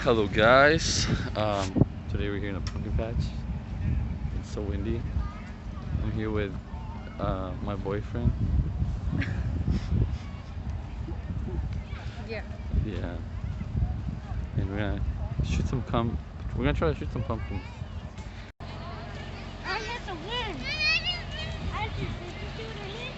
Hello guys, today we're here in a pumpkin patch. It's so windy. I'm here with my boyfriend. Yeah. Yeah, and we're gonna shoot some we're gonna try to shoot some pumpkins. I have to win. I just do it.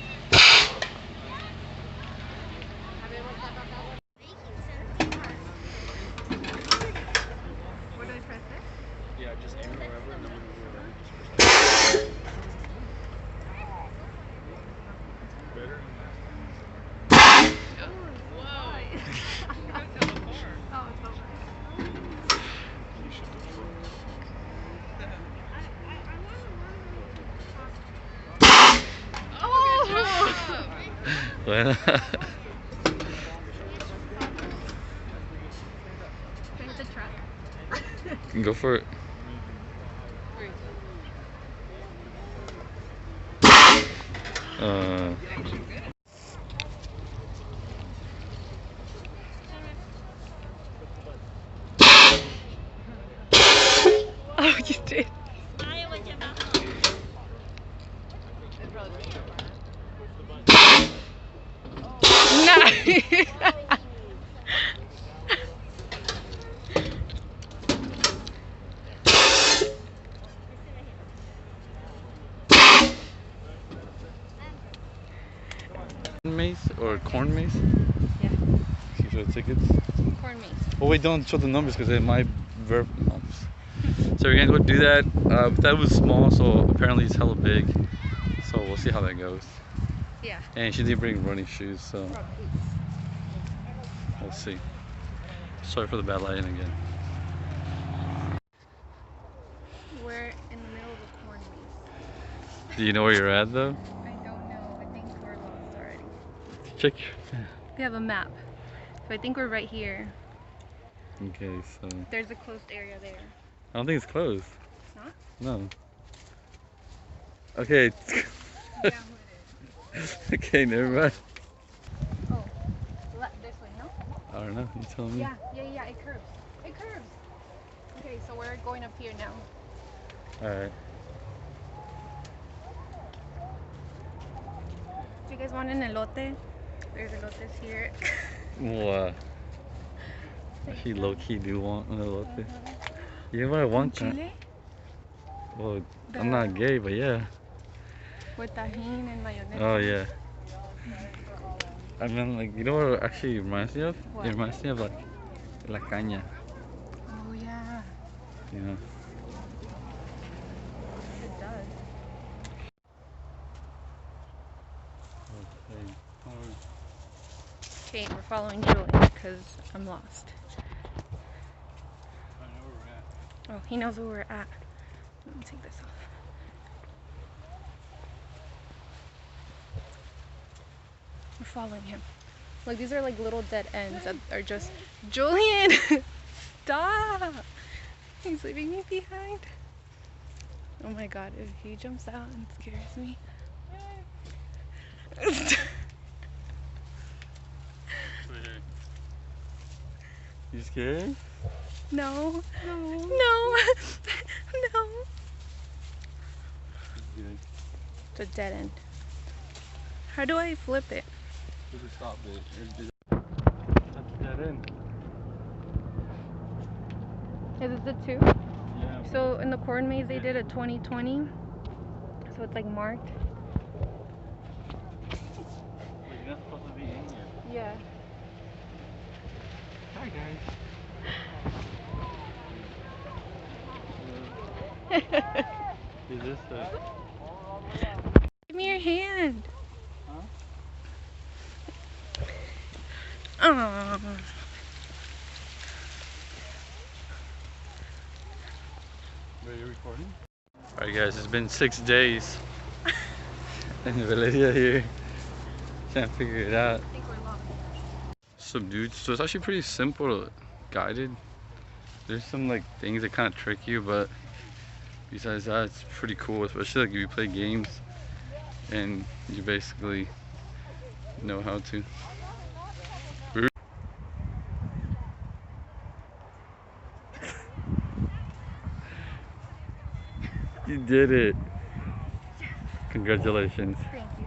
Where do I press it? Yeah, just aim wherever and then we're better. Whoa. Oh, it's over. Well, There's the truck. go for it. Uh, Oh, you did. Nice. mace or corn mace? Yeah. Can you show the tickets? Corn mace. Oh wait, don't show the numbers because it might verb. So we're gonna go do that. That was small, so apparently it's hella big. So we'll see how that goes. Yeah. And she didn't bring running shoes, so we'll see. Sorry for the bad lighting again. We're in the middle of a corn maze. Do you know where you're at though? I don't know. I think we're lost already. Check. We have a map. So I think we're right here. Okay, so There's a closed area there. I don't think it's closed. It's not? No. Okay. Yeah, it is. Okay, never mind. Oh, this way, no? I don't know. You tell me. Yeah, it curves. It curves. Okay, so we're going up here now. All right. Do you guys want an elote? There's elotes here. Well, I actually low key do want an elote. Yeah, but I want that. Chile? Well, I'm not gay, but yeah. With tajin and mayonnaise. Oh yeah. I mean, like, you know what it actually reminds me of? What? It reminds me of like la caña. Oh yeah, You know. it does. Okay, we're following Julian because I'm lost. I know where we're at. Oh, he knows where we're at. Let me take this off. We're following him. Like, these are like little dead ends that are just... Julian! Stop! He's leaving me behind. Oh my god, if he jumps out and scares me. You scared? No. No. No. No. It's a dead end. How do I flip it? Just stop it. That's dead end. Is this the 2? Yeah. So in the corn maze they did a 2020. So it's like marked. Wait, you're not supposed to be in here. Yeah. Hi guys. Is this Give me your hand. Huh? Oh. Are you recording? Alright guys, it's been 6 days. And Valeria here. Can't figure it out. I think we're lost. So dude, so it's actually pretty simple guided. There's some like things that kind of trick you, but besides that, it's pretty cool, especially like if you play games and you basically know how to. You did it. Congratulations. Thank you.